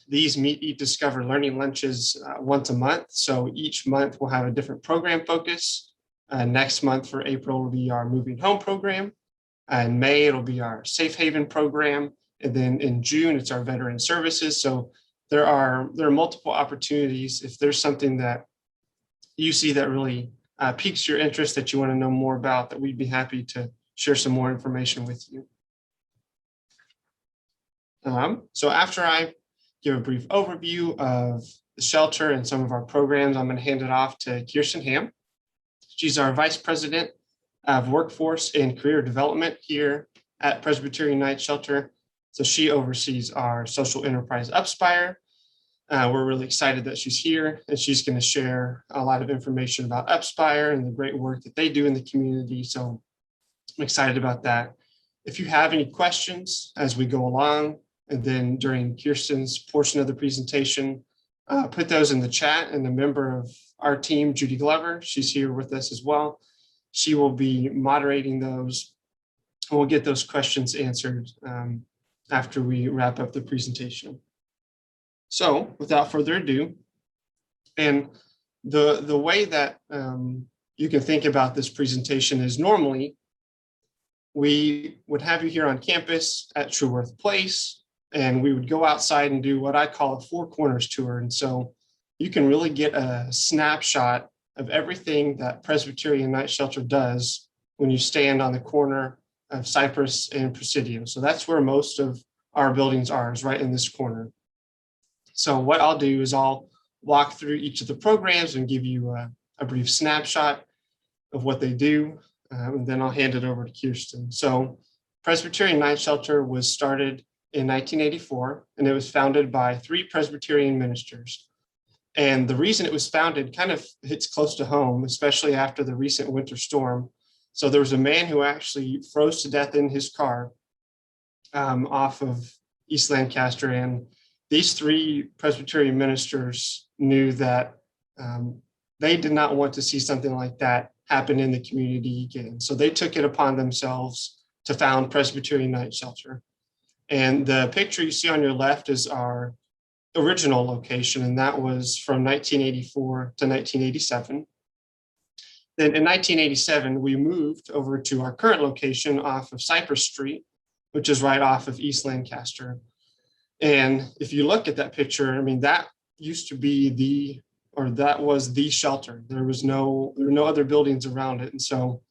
these Meet.Eat.Discover learning lunches once a month. So each month we'll have a different program focus. Next month for April will be our moving home program. In May, it'll be our safe haven program. And then in June, it's our veteran services. So there are multiple opportunities. If there's something that you see that really piques your interest, that you want to know more about, that we'd be happy to share some more information with you. So after I give a brief overview of the shelter and some of our programs, I'm going to hand it off to Kirsten Ham. She's our Vice President of Workforce and Career Development here at Presbyterian Night Shelter. So she oversees our social enterprise UpSpire. We're really excited that she's here, and she's going to share a lot of information about UpSpire and the great work that they do in the community. So I'm excited about that. If you have any questions as we go along, and then during Kirsten's portion of the presentation, put those in the chat, and a member of our team, Judy Glover, she's here with us as well. She will be moderating those, and we'll get those questions answered after we wrap up the presentation. So without further ado, and the way that you can think about this presentation is normally we would have you here on campus at Trueworth Place, and we would go outside and do what I call a Four Corners tour. And so you can really get a snapshot of everything that Presbyterian Night Shelter does when you stand on the corner of Cypress and Presidio. So that's where most of our buildings are, is right in this corner. So what I'll do is I'll walk through each of the programs and give you a brief snapshot of what they do, and then I'll hand it over to Kirsten. So Presbyterian Night Shelter was started in 1984, and it was founded by 3 Presbyterian ministers. And the reason it was founded kind of hits close to home, especially after the recent winter storm. So there was a man who actually froze to death in his car off of East Lancaster, and these 3 Presbyterian ministers knew that they did not want to see something like that happen in the community again. So they took it upon themselves to found Presbyterian Night Shelter. And the picture you see on your left is our original location, and that was from 1984 to 1987. Then in 1987, we moved over to our current location off of Cypress Street, which is right off of East Lancaster. And if you look at that picture, I mean, that used to be that was the shelter. There were no other buildings around it. And so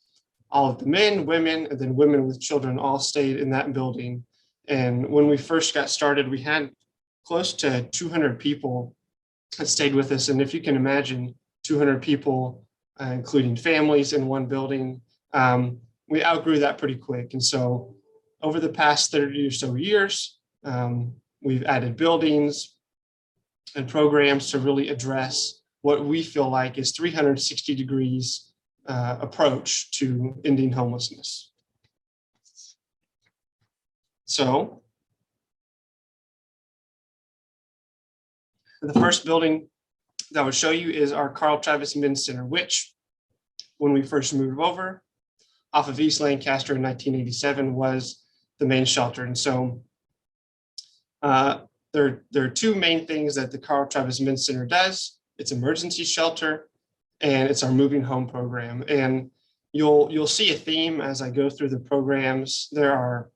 all of the men, women, and then women with children all stayed in that building. And when we first got started, we had close to 200 people that stayed with us. And if you can imagine 200 people, including families in one building, we outgrew that pretty quick. And so over the past 30 or so years, we've added buildings and programs to really address what we feel like is 360 degrees approach to ending homelessness. So the first building that I will show you is our Carl Travis Men's Center, which when we first moved over off of East Lancaster in 1987 was the main shelter. And so there are 2 main things that the Carl Travis Men's Center does. It's emergency shelter, and it's our moving home program. And you'll see a theme as I go through the programs. There are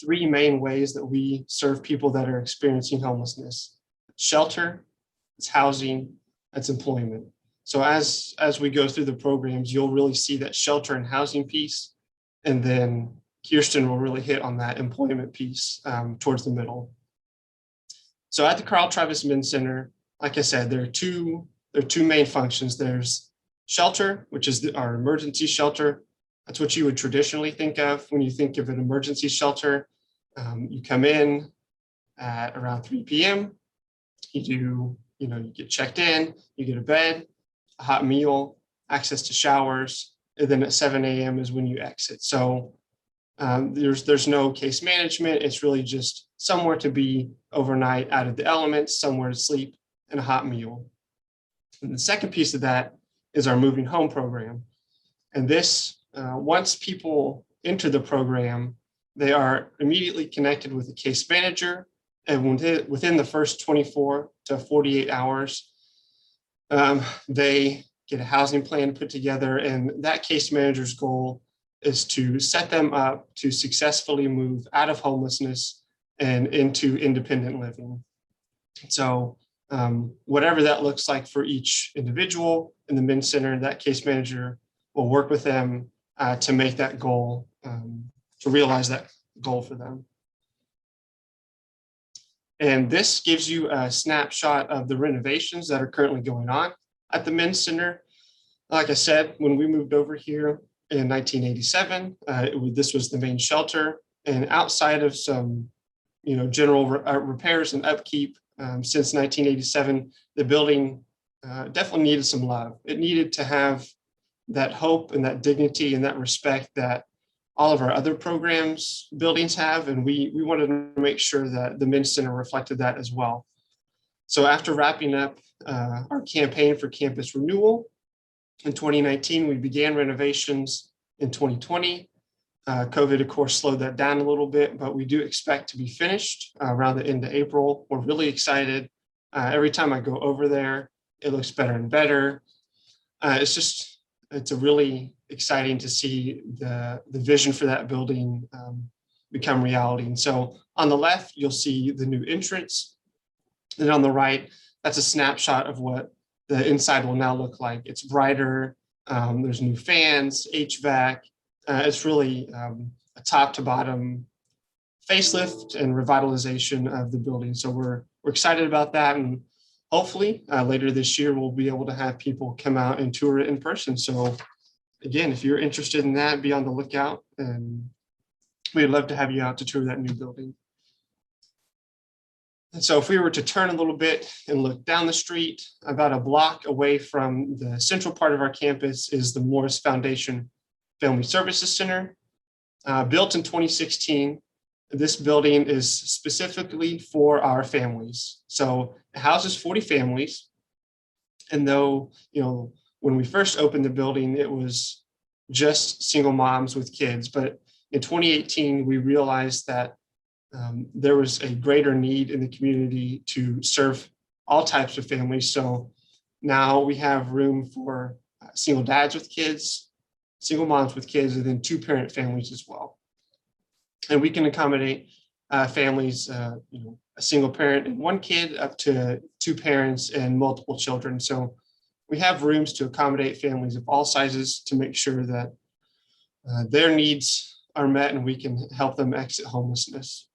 3 main ways that we serve people that are experiencing homelessness: shelter, it's housing, it's employment. So as we go through the programs, you'll really see that shelter and housing piece, and then Kirsten will really hit on that employment piece towards the middle. So at the Carl Travis Men's Center, like I said, there are two main functions. There's shelter, which is our emergency shelter. That's what you would traditionally think of when you think of an emergency shelter. You come in at around 3 p.m. You get checked in, you get a bed, a hot meal, access to showers, and then at 7 a.m. is when you exit. So there's no case management. It's really just somewhere to be overnight out of the elements, somewhere to sleep, and a hot meal. And the second piece of that is our moving home program. And this, once people enter the program, they are immediately connected with a case manager And within the first 24 to 48 hours, they get a housing plan put together, and that case manager's goal is to set them up to successfully move out of homelessness and into independent living. So whatever that looks like for each individual in the Men's Center, that case manager will work with them to make that goal, to realize that goal for them. And this gives you a snapshot of the renovations that are currently going on at the Men's Center. Like I said, when we moved over here in 1987, this was the main shelter. And outside of some, general repairs and upkeep since 1987, the building definitely needed some love. It needed to have that hope and that dignity and that respect that all of our other programs buildings have, and we wanted to make sure that the Men's Center reflected that as well. So after wrapping up our campaign for campus renewal in 2019, we began renovations in 2020. COVID, of course, slowed that down a little bit, but we do expect to be finished around the end of April. We're really excited. Every time I go over there, it looks better and better. It's a really exciting to see the vision for that building become reality. And so on the left, you'll see the new entrance. And on the right, that's a snapshot of what the inside will now look like. It's brighter. There's new fans, HVAC. It's really a top to bottom facelift and revitalization of the building. So we're excited about that. And hopefully later this year, we'll be able to have people come out and tour it in person. So again, if you're interested in that, be on the lookout, and we'd love to have you out to tour that new building. And so if we were to turn a little bit and look down the street, about a block away from the central part of our campus is the Morris Foundation Family Services Center. Built in 2016, this building is specifically for our families. So it houses 40 families. And though, when we first opened the building, it was just single moms with kids. But in 2018, we realized that there was a greater need in the community to serve all types of families. So now we have room for single dads with kids, single moms with kids, and then 2-parent families as well. And we can accommodate families, a single parent and 1 kid, up to 2 parents and multiple children. So we have rooms to accommodate families of all sizes to make sure that their needs are met and we can help them exit homelessness.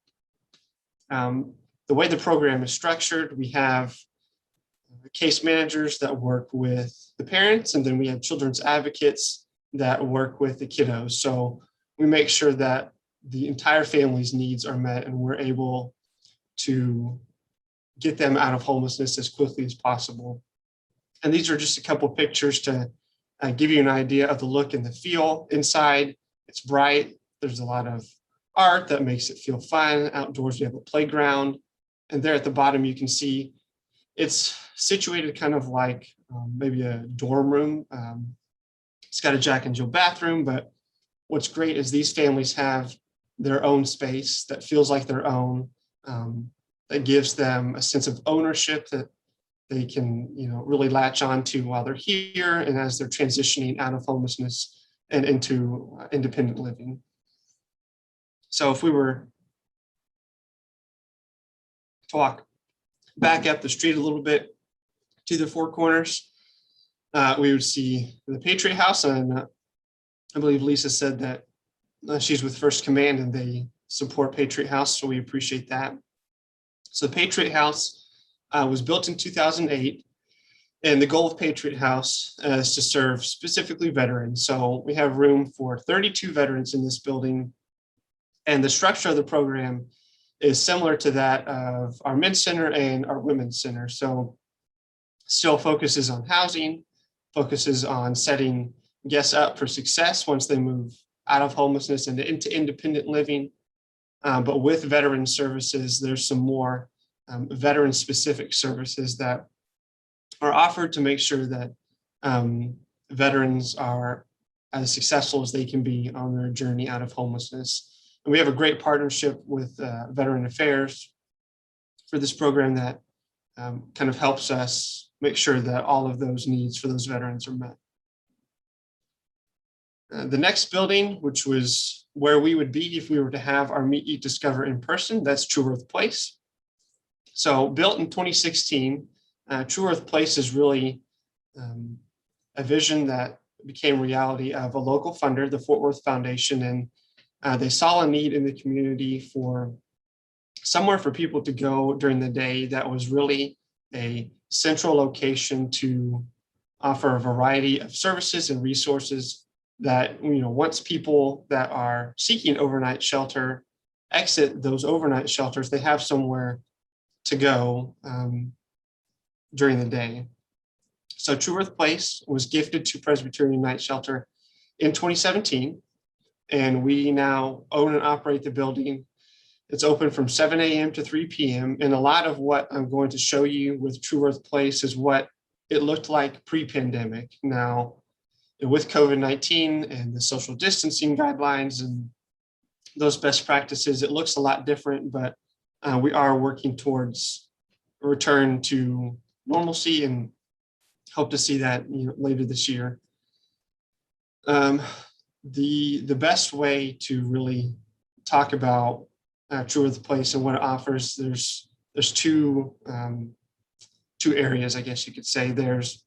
The way the program is structured, we have case managers that work with the parents, and then we have children's advocates that work with the kiddos. So we make sure that the entire family's needs are met and we're able to get them out of homelessness as quickly as possible. And these are just a couple pictures to give you an idea of the look and the feel inside. It's bright. There's a lot of art that makes it feel fun. Outdoors, we have a playground. And there at the bottom, you can see it's situated kind of like maybe a dorm room. It's got a Jack and Jill bathroom, but what's great is these families have their own space that feels like their own, that gives them a sense of ownership that they can, really latch on to while they're here and as they're transitioning out of homelessness and into independent living. So if we were to walk back up the street a little bit to the Four Corners, we would see the Patriot House. And I believe Lisa said that she's with First Command and they support Patriot House, so we appreciate that. So the Patriot House was built in 2008, and the goal of Patriot House is to serve specifically veterans. So we have room for 32 veterans in this building, and the structure of the program is similar to that of our Men's Center and our Women's Center. So still focuses on housing, focuses on setting guests up for success once they move out of homelessness and into independent living. But with veteran services, there's some more veteran-specific services that are offered to make sure that veterans are as successful as they can be on their journey out of homelessness. And we have a great partnership with Veteran Affairs, for this program that kind of helps us make sure that all of those needs for those veterans are met. The next building, which was where we would be if we were to have our Meet.Eat.Discover in person, that's True Earth Place. So built in 2016, True Earth Place is really a vision that became reality of a local funder, the Fort Worth Foundation, and they saw a need in the community for somewhere for people to go during the day that was really a central location to offer a variety of services and resources that, once people that are seeking overnight shelter exit those overnight shelters, they have somewhere to go during the day. So True Earth Place was gifted to Presbyterian Night Shelter in 2017, and we now own and operate the building. It's open from 7 a.m. to 3 p.m. And a lot of what I'm going to show you with True Earth Place is what it looked like pre-pandemic. Now, with COVID-19 and the social distancing guidelines and those best practices, it looks a lot different, but we are working towards a return to normalcy and hope to see that later this year. The best way to really talk about True Earth Place and what it offers, there's two areas, I guess you could say. There's,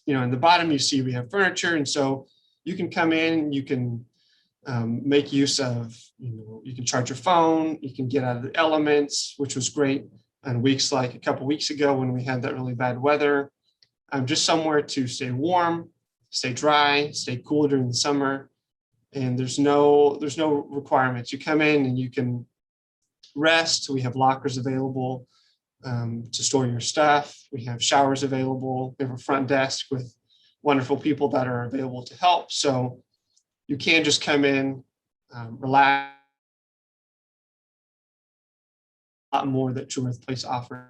in the bottom you see we have furniture, and so you can come in, you can make use of, you can charge your phone, you can get out of the elements, which was great on weeks like a couple weeks ago when we had that really bad weather. Just somewhere to stay warm, stay dry, stay cool during the summer. And there's no requirements. You come in and you can rest. We have lockers available to store your stuff. We have showers available. We have a front desk with wonderful people that are available to help. So you can just come in, relax. A lot more that True Earth Place offers.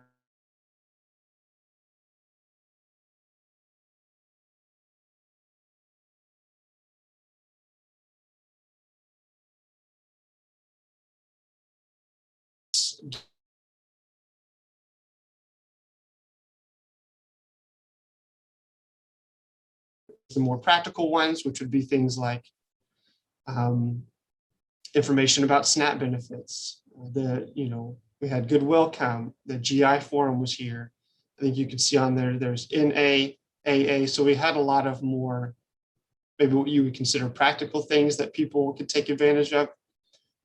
The more practical ones, which would be things like information about SNAP benefits. We had Goodwill come, the GI Forum was here. I think you can see on there's NA, AA. So we had a lot of more, maybe what you would consider practical things that people could take advantage of.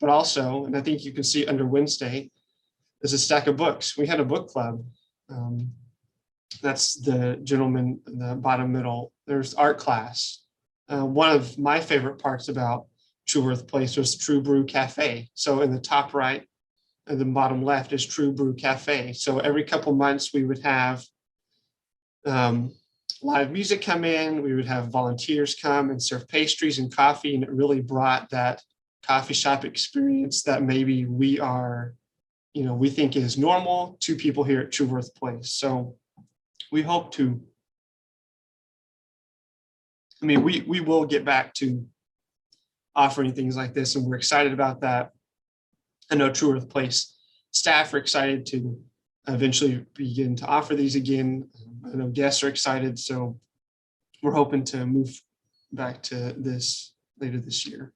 But also, and I think you can see under Wednesday, there's a stack of books. We had a book club. That's the gentleman in the bottom middle. There's art class. One of my favorite parts about True Earth Place was True Brew Cafe. So in the top right and the bottom left is True Brew Cafe. So every couple months we would have live music come in. We would have volunteers come and serve pastries and coffee. And it really brought that coffee shop experience that maybe we think is normal to people here at True Earth Place. So we hope to, we will get back to offering things like this, and we're excited about that. I know True Earth Place staff are excited to eventually begin to offer these again. I know guests are excited, so we're hoping to move back to this later this year.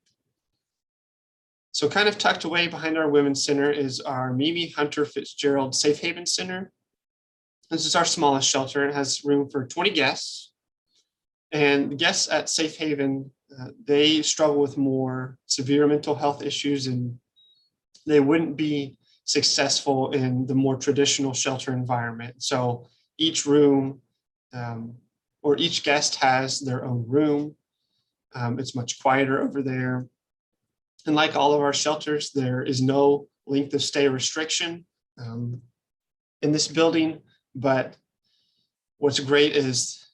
So kind of tucked away behind our Women's Center is our Mimi Hunter Fitzgerald Safe Haven Center. This is our smallest shelter. It has room for 20 guests. And the guests at Safe Haven, they struggle with more severe mental health issues, and they wouldn't be successful in the more traditional shelter environment. So each room or each guest has their own room. It's much quieter over there. And like all of our shelters, there is no length of stay restriction in this building. But what's great is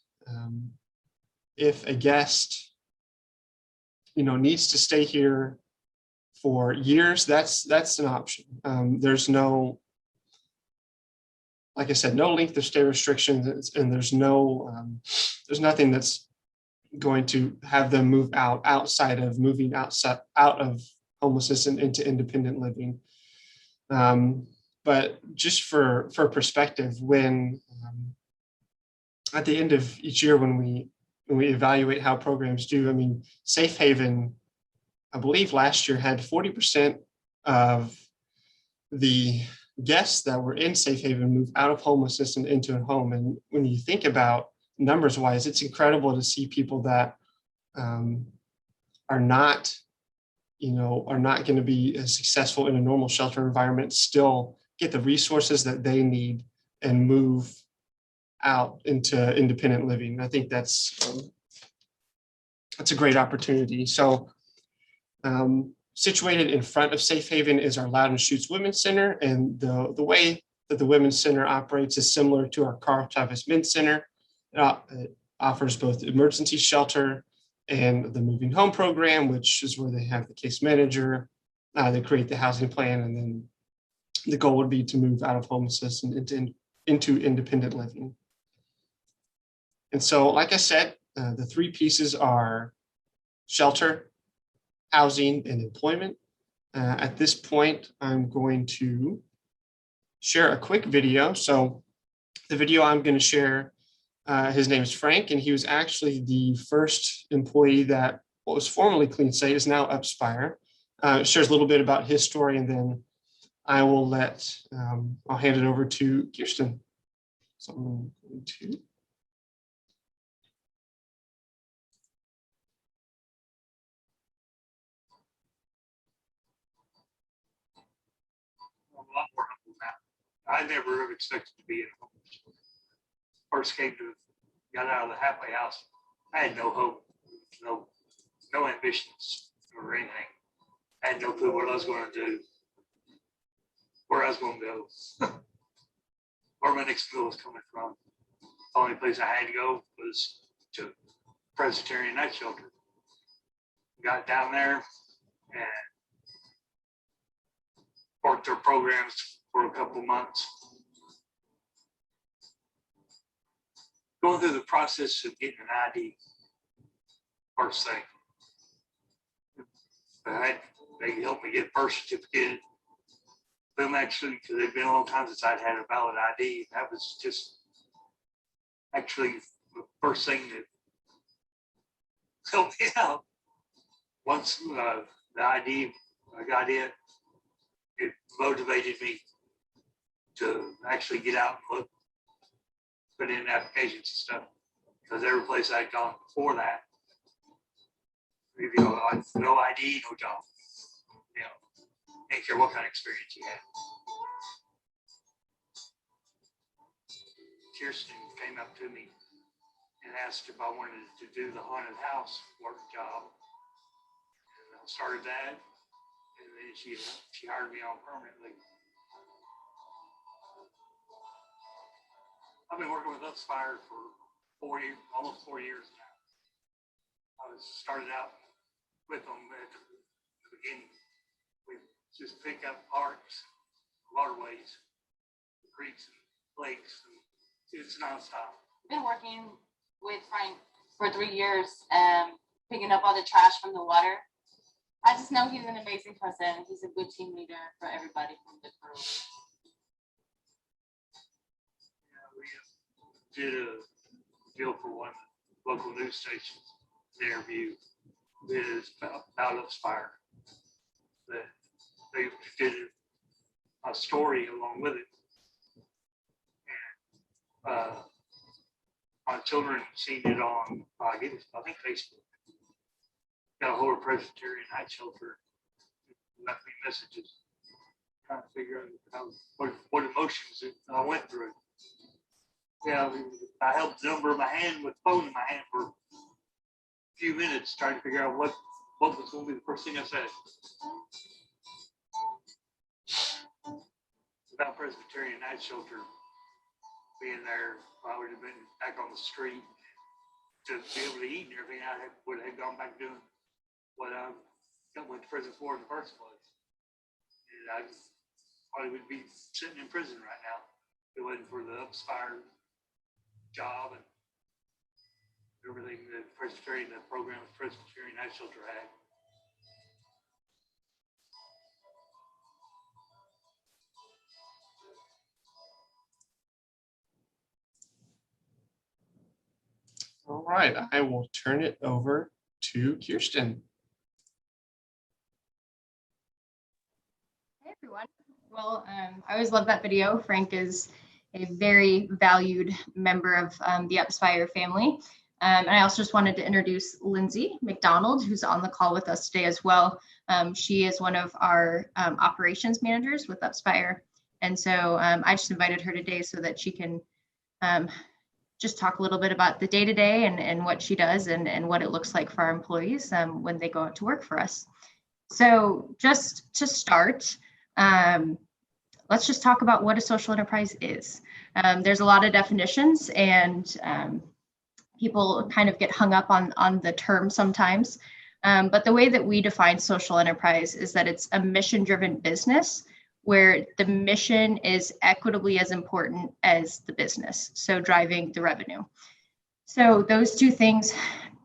if a guest, needs to stay here for years, that's an option. There's no, like I said, no length of stay restrictions, and there's nothing that's going to have them move outside of moving out of homelessness and into independent living. But just for perspective, when at the end of each year, when we evaluate how programs do, I mean, Safe Haven, I believe last year had 40% of the guests that were in Safe Haven move out of homelessness and into a home. And when you think about numbers wise, it's incredible to see people that are not going to be successful in a normal shelter environment still get the resources that they need and move out into independent living. I think that's a great opportunity. So situated in front of Safe Haven is our Loudon Shoots Women's Center. And the way that the Women's Center operates is similar to our Carl Chavez Men's Center. It offers both emergency shelter and the moving home program, which is where they have the case manager. They create the housing plan, and then the goal would be to move out of homelessness and into independent living. And so, like I said, the three pieces are shelter, housing, and employment. At this point, I'm going to share a quick video. So the video I'm going to share, his name is Frank, and he was actually the first employee that what was formerly Clean Slate is now UpSpire. Shares a little bit about his story, and then I will I'll hand it over to Kirsten. So I'm going to. A lot more humble now. I never have expected to be in a homeless shelter. First got out of the halfway house. I had no hope, no ambitions or anything. I had no clue what I was going to do, where I was going to go, where my next meal was coming from. The only place I had to go was to Presbyterian Night Shelter. Got down there and worked their programs for a couple months. Going through the process of getting an ID, first thing. They helped me get a birth certificate. Them actually, because it'd been a long time since I'd had a valid ID. That was just actually the first thing that helped me out. Once the ID, I got it motivated me to actually get out and look, put in applications and stuff. Because every place I'd gone before that, no ID, no job. Didn't care what kind of experience you had. Kirsten came up to me and asked if I wanted to do the haunted house work job. And I started that, and then she hired me on permanently. I've been working with UpSpire for 4 years, almost 4 years now. I started out with them at the beginning. We just pick up parks, waterways, creeks, and lakes, and it's nonstop. Been working with Frank for 3 years, picking up all the trash from the water. I just know he's an amazing person. He's a good team leader for everybody from the crew. We did a deal for one local news station, an interview. It is about UpSpire. That they did a story along with it. And my children seen it on, I think Facebook. Got a hold of Presbyterian Night Shelter, left me messages, trying to figure out what emotions I went through. Yeah, I held the number in my hand with the phone in my hand for a few minutes, trying to figure out what was going to be the first thing I said. About Presbyterian Night Shelter being there, I would have been back on the street to be able to eat and everything. I would have gone back doing what I went to prison for in the first place. And I probably would be sitting in prison right now if it wasn't for the UpSpire job and everything that the program of Presbyterian Night Shelter had. right, I will turn it over to Kirsten. Hey everyone. Well, I always love that video. Frank is a very valued member of the UpSpire family. And I also just wanted to introduce Lindsey McDonald, who's on the call with us today as well. She is one of our operations managers with UpSpire. And so I just invited her today so that she can just talk a little bit about the day-to-day and what she does and what it looks like for our employees when they go out to work for us. So just to start, let's just talk about what a social enterprise is. There's a lot of definitions and people kind of get hung up on the term sometimes. But the way that we define social enterprise is that it's a mission-driven business where the mission is equitably as important as the business, so driving the revenue. So those two things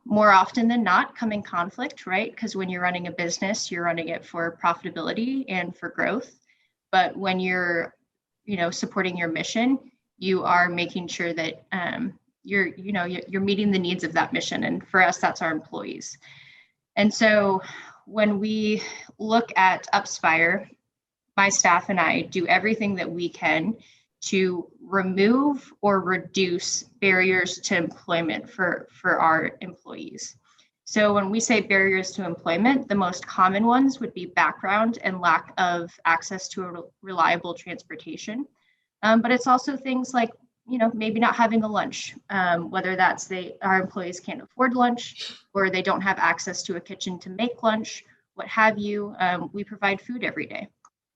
more often than not come in conflict, right? Because when you're running a business, you're running it for profitability and for growth. But when you're, supporting your mission, you are making sure that you're meeting the needs of that mission. And for us, that's our employees. And so when we look at UpSpire, my staff and I do everything that we can to remove or reduce barriers to employment for our employees. So when we say barriers to employment, the most common ones would be background and lack of access to a reliable transportation. But it's also things like, maybe not having a lunch, whether that's our employees can't afford lunch or they don't have access to a kitchen to make lunch, what have you. We provide food every day.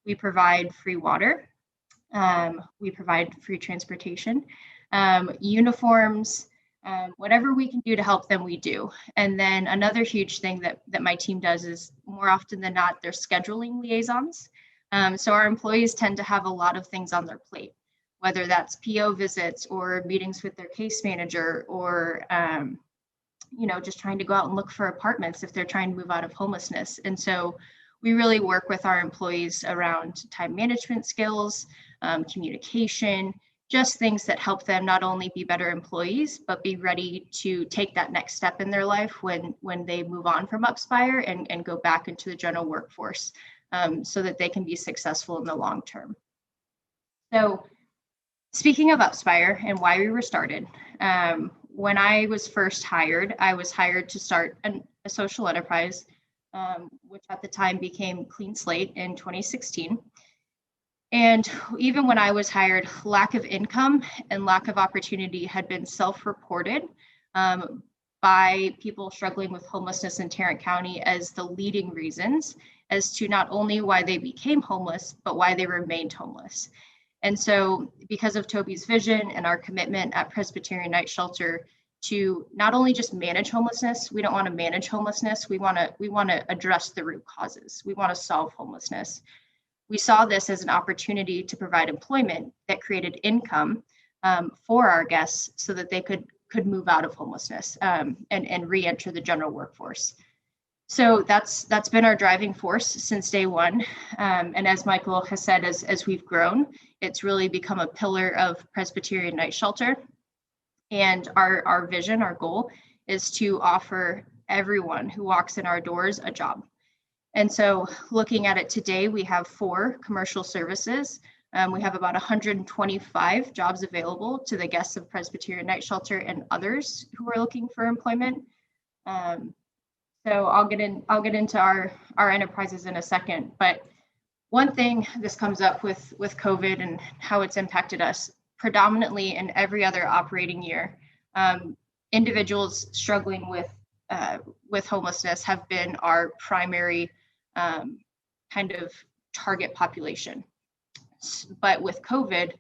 We provide free water. We provide free transportation, uniforms, whatever we can do to help them, we do. And then another huge thing that my team does is more often than not, they're scheduling liaisons. So our employees tend to have a lot of things on their plate, whether that's PO visits or meetings with their case manager or, just trying to go out and look for apartments if they're trying to move out of homelessness. And so we really work with our employees around time management skills, communication, just things that help them not only be better employees, but be ready to take that next step in their life when they move on from UpSpire and go back into the general workforce so that they can be successful in the long term. So speaking of UpSpire and why we were started, when I was first hired, I was hired to start a social enterprise, which at the time became Clean Slate in 2016. And even when I was hired, lack of income and lack of opportunity had been self-reported by people struggling with homelessness in Tarrant County as the leading reasons as to not only why they became homeless, but why they remained homeless. And so because of Toby's vision and our commitment at Presbyterian Night Shelter to not only just manage homelessness, we don't want to manage homelessness, we want to address the root causes. We want to solve homelessness. We saw this as an opportunity to provide employment that created income for our guests so that they could move out of homelessness and re-enter the general workforce. So that's been our driving force since day one. And as Michael has said, as we've grown, it's really become a pillar of Presbyterian Night Shelter. And our vision, our goal is to offer everyone who walks in our doors a job. And so looking at it today, we have 4 commercial services. We have about 125 jobs available to the guests of Presbyterian Night Shelter and others who are looking for employment. So I'll get into our enterprises in a second. But one thing, this comes up with COVID and how it's impacted us, predominantly in every other operating year, individuals struggling with homelessness have been our primary kind of target population. But with COVID,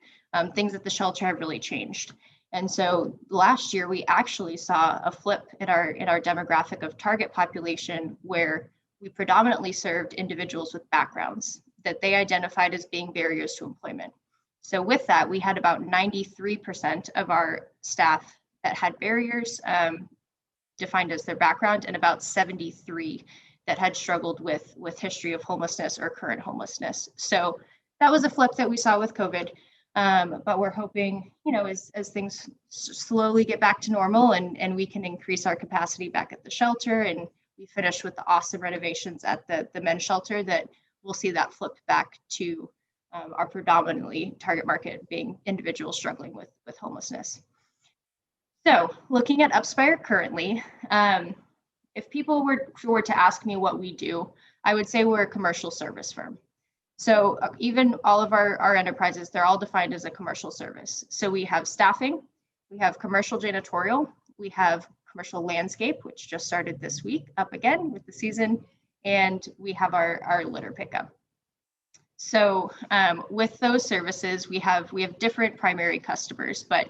things at the shelter have really changed. And so last year, we actually saw a flip in our demographic of target population where we predominantly served individuals with backgrounds that they identified as being barriers to employment. So with that, we had about 93% of our staff that had barriers defined as their background, and about 73 that had struggled with history of homelessness or current homelessness. So that was a flip that we saw with COVID. But we're hoping, as things slowly get back to normal and we can increase our capacity back at the shelter, and we finish with the awesome renovations at the men's shelter, that we'll see that flip back to our predominantly target market being individuals struggling with homelessness. So looking at UpSpire currently, if people were to ask me what we do, I would say we're a commercial service firm. So even all of our enterprises, they're all defined as a commercial service. So we have staffing, we have commercial janitorial, we have commercial landscape, which just started this week up again with the season, and we have our litter pickup. So with those services, we have different primary customers, but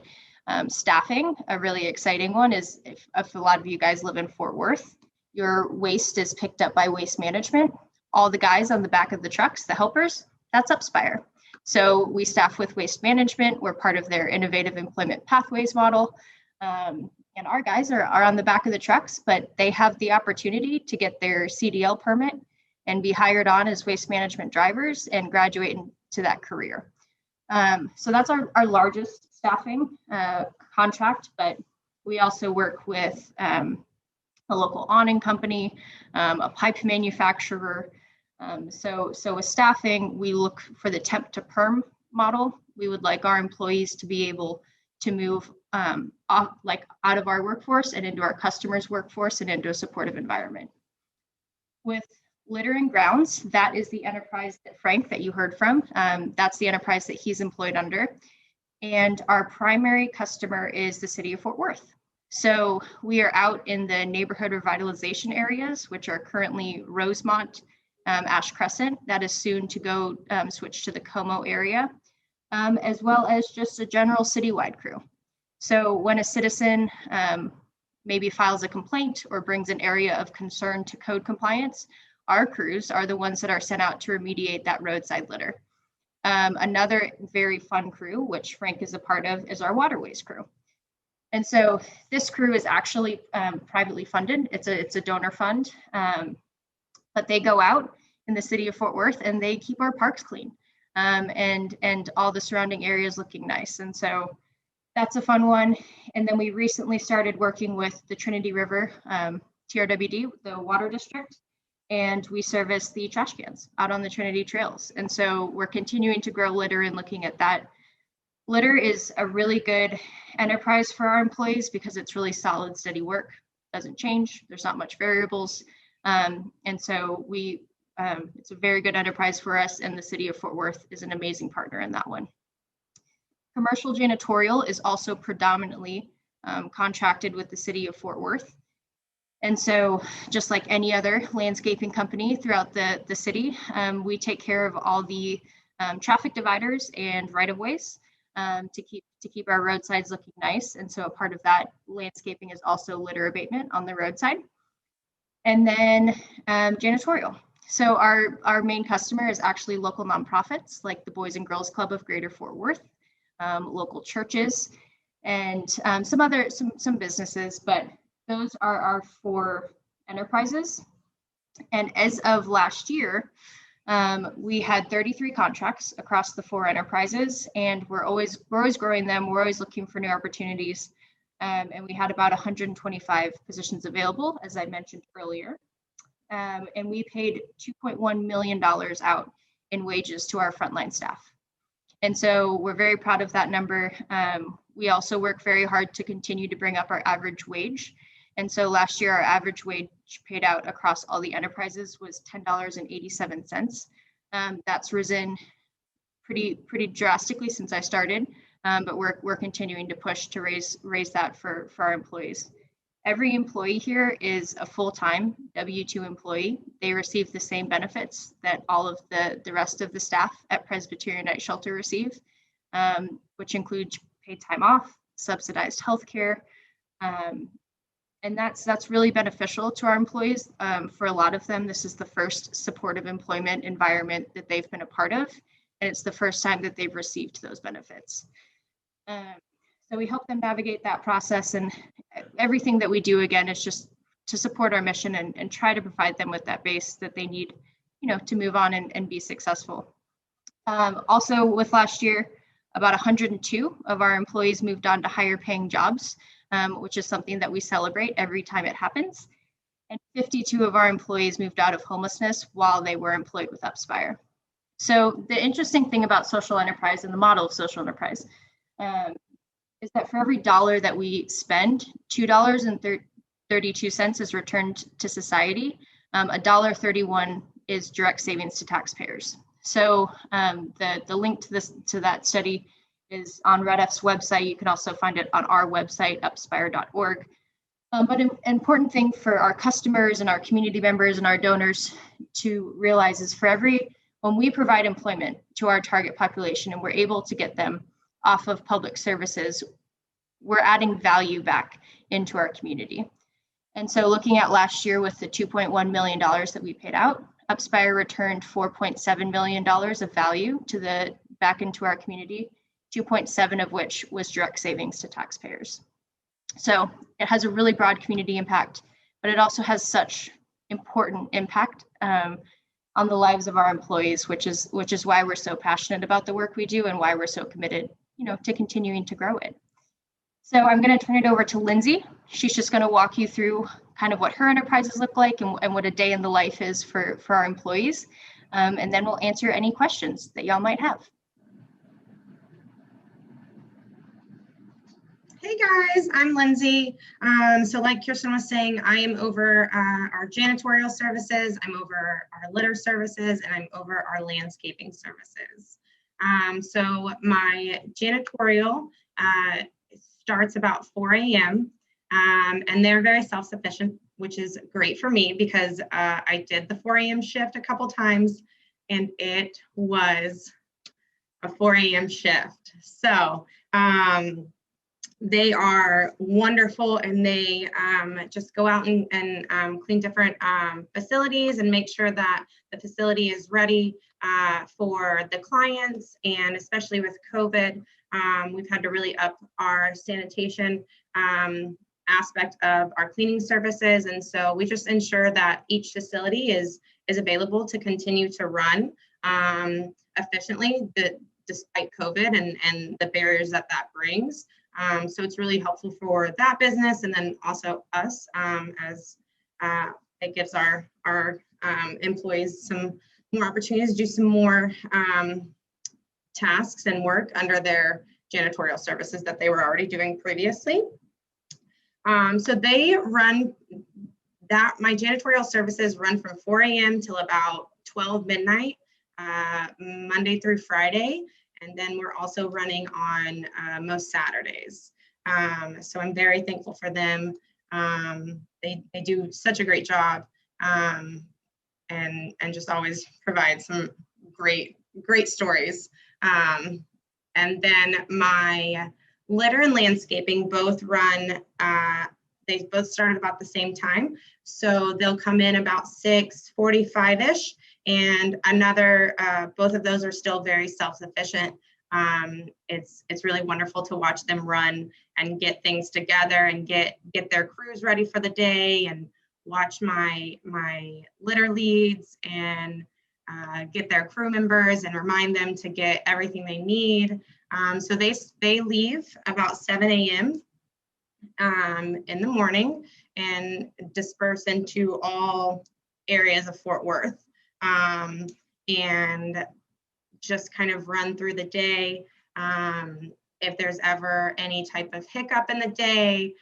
staffing, a really exciting one, is if a lot of you guys live in Fort Worth, your waste is picked up by Waste Management. All the guys on the back of the trucks, the helpers, that's UpSpire. So we staff with Waste Management. We're part of their innovative employment pathways model. And our guys are on the back of the trucks, but they have the opportunity to get their CDL permit and be hired on as waste management drivers and graduate into that career. So that's our largest staffing contract, but we also work with a local awning company, a pipe manufacturer. So with staffing, we look for the temp to perm model. We would like our employees to be able to move out of our workforce and into our customers' workforce and into a supportive environment. With Litter and Grounds, that is the enterprise that Frank that you heard from. That's the enterprise that he's employed under. And our primary customer is the city of Fort Worth. So we are out in the neighborhood revitalization areas, which are currently Rosemont, Ash Crescent. That is soon to go switch to the Como area, as well as just a general citywide crew. So when a citizen maybe files a complaint or brings an area of concern to code compliance, our crews are the ones that are sent out to remediate that roadside litter. Another very fun crew, which Frank is a part of, is our waterways crew. And so this crew is actually privately funded. It's a donor fund, but they go out in the city of Fort Worth and they keep our parks clean and all the surrounding areas looking nice. And so that's a fun one. And then we recently started working with the Trinity River, TRWD, the water district, and we service the trash cans out on the Trinity trails. And so we're continuing to grow litter and looking at that. Litter is a really good enterprise for our employees because it's really solid, steady work, doesn't change. There's not much variables. And so it's a very good enterprise for us, and the city of Fort Worth is an amazing partner in that one. Commercial janitorial is also predominantly contracted with the city of Fort Worth. And so just like any other landscaping company throughout the city, we take care of all the traffic dividers and right-of-ways to keep our roadsides looking nice. And so a part of that landscaping is also litter abatement on the roadside. And then janitorial. So our main customer is actually local nonprofits like the Boys and Girls Club of Greater Fort Worth, local churches, and some businesses, but those are our 4 enterprises. And as of last year, we had 33 contracts across the 4 enterprises, and we're always growing them. We're always looking for new opportunities. And we had about 125 positions available, as I mentioned earlier. And we paid $2.1 million out in wages to our frontline staff. And so we're very proud of that number. We also work very hard to continue to bring up our average wage. And so last year, our average wage paid out across all the enterprises was $10.87. That's risen pretty drastically since I started, but we're continuing to push to raise that for our employees. Every employee here is a full-time W-2 employee. They receive the same benefits that all of the rest of the staff at Presbyterian Night Shelter receive, which include paid time off, subsidized healthcare, and that's really beneficial to our employees. For a lot of them, this is the first supportive employment environment that they've been a part of, and it's the first time that they've received those benefits. So we help them navigate that process, and everything that we do, again, is just to support our mission and try to provide them with that base that they need, to move on and be successful. Also with last year, about 102 of our employees moved on to higher paying jobs, which is something that we celebrate every time it happens. And 52 of our employees moved out of homelessness while they were employed with UpSpire. So the interesting thing about social enterprise and the model of social enterprise is that for every dollar that we spend, $2.32 is returned to society. $1.31 is direct savings to taxpayers. So the link to that study is on REDF's website. You can also find it on our website, upspire.org. But an important thing for our customers and our community members and our donors to realize is when we provide employment to our target population and we're able to get them off of public services, we're adding value back into our community. And so looking at last year with the $2.1 million that we paid out, UpSpire returned $4.7 million of value back into our community, 2.7 of which was direct savings to taxpayers. So it has a really broad community impact, but it also has such important impact on the lives of our employees, which is why we're so passionate about the work we do and why we're so committed, to continuing to grow it. So I'm going to turn it over to Lindsay. She's just going to walk you through kind of what her enterprises look like and what a day in the life is for our employees. And then we'll answer any questions that y'all might have. Hey guys, I'm Lindsay. So like Kirsten was saying, I am over our janitorial services, I'm over our litter services, and I'm over our landscaping services. So my janitorial starts about 4 a.m. And they're very self-sufficient, which is great for me because I did the 4 a.m. shift a couple times and it was a 4 a.m. shift. So they are wonderful and they just go out and clean different facilities and make sure that the facility is ready for the clients. And especially with COVID, we've had to really up our sanitation aspect of our cleaning services. And so we just ensure that each facility is available to continue to run efficiently despite COVID and the barriers that brings. So it's really helpful for that business and then also us as it gives our employees some more opportunities to do some more tasks and work under their janitorial services that they were already doing previously. So they run my janitorial services run from 4 a.m. till about 12 midnight, Monday through Friday. And then we're also running on most Saturdays. So I'm very thankful for them. They do such a great job and just always provide some great stories. And then my litter and landscaping both run, they both start at about the same time. So they'll come in about 6:45-ish. And both of those are still very self-sufficient. It's really wonderful to watch them run and get things together and get their crews ready for the day and watch my litter leads and get their crew members and remind them to get everything they need. So they leave about 7 a.m. In the morning and disperse into all areas of Fort Worth. And just kind of run through the day. If there's ever any type of hiccup in the day,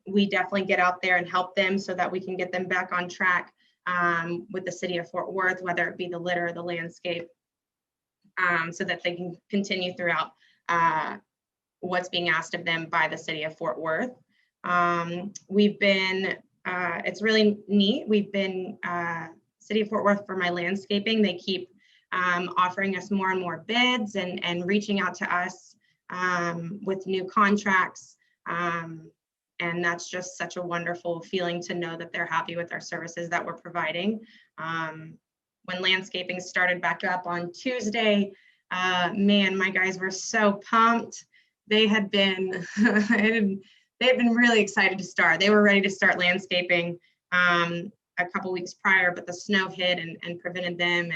we definitely get out there and help them so that we can get them back on track with the city of Fort Worth, whether it be the litter or the landscape, so that they can continue throughout what's being asked of them by the city of Fort Worth. We've been, it's really neat. We've been, City of Fort Worth for my landscaping, they keep offering us more and more bids and reaching out to us with new contracts. And that's just such a wonderful feeling to know that they're happy with our services that we're providing. When landscaping started back up on Tuesday, man, my guys were so pumped. They had been, they've been really excited to start. They were ready to start landscaping a couple weeks prior, but the snow hit and prevented them.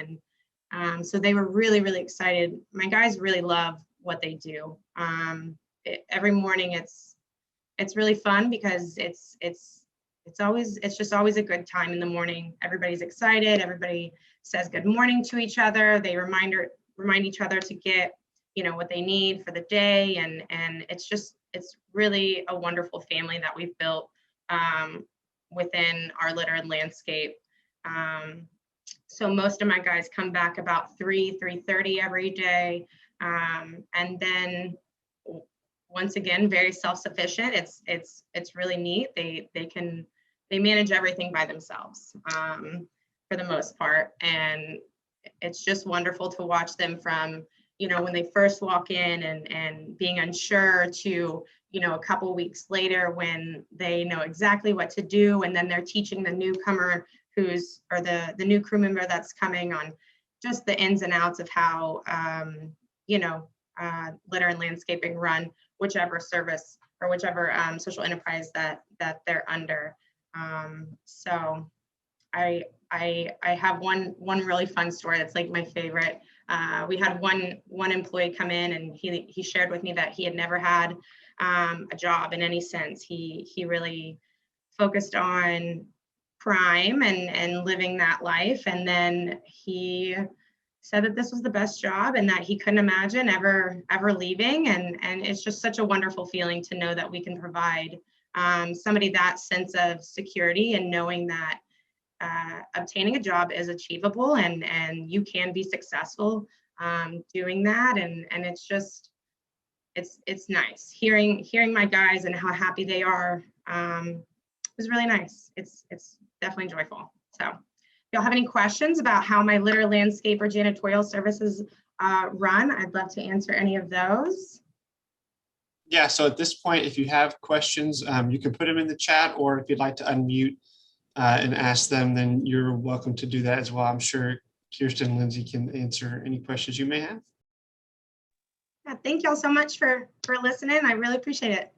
And so they were really, really excited. My guys really love what they do. Every morning it's really fun because it's just always a good time in the morning. Everybody's excited. Everybody says good morning to each other. They remind each other to get, what they need for the day. And it's really a wonderful family that we've built within our litter and landscape. So most of my guys come back about 3:30 every day. And then once again, very self-sufficient. It's really neat. They manage everything by themselves for the most part. And it's just wonderful to watch them from, when they first walk in and being unsure to, a couple weeks later when they know exactly what to do. And then they're teaching the newcomer the new crew member that's coming on just the ins and outs of how, litter and landscaping run whichever service or whichever social enterprise that they're under. So I have one really fun story that's like my favorite. We had one employee come in and he shared with me that he had never had a job in any sense. He really focused on crime and living that life. And then he said that this was the best job and that he couldn't imagine ever leaving. And it's just such a wonderful feeling to know that we can provide somebody that sense of security and knowing that obtaining a job is achievable and you can be successful doing that. And it's just, it's nice hearing my guys and how happy they are. It's really nice. It's definitely joyful. So if y'all have any questions about how my litter, landscape, or janitorial services run, I'd love to answer any of those. Yeah, so at this point, if you have questions, you can put them in the chat, or if you'd like to unmute and ask them, then you're welcome to do that as well. I'm sure Kirsten and Lindsay can answer any questions you may have. Yeah, thank y'all so much for listening. I really appreciate it.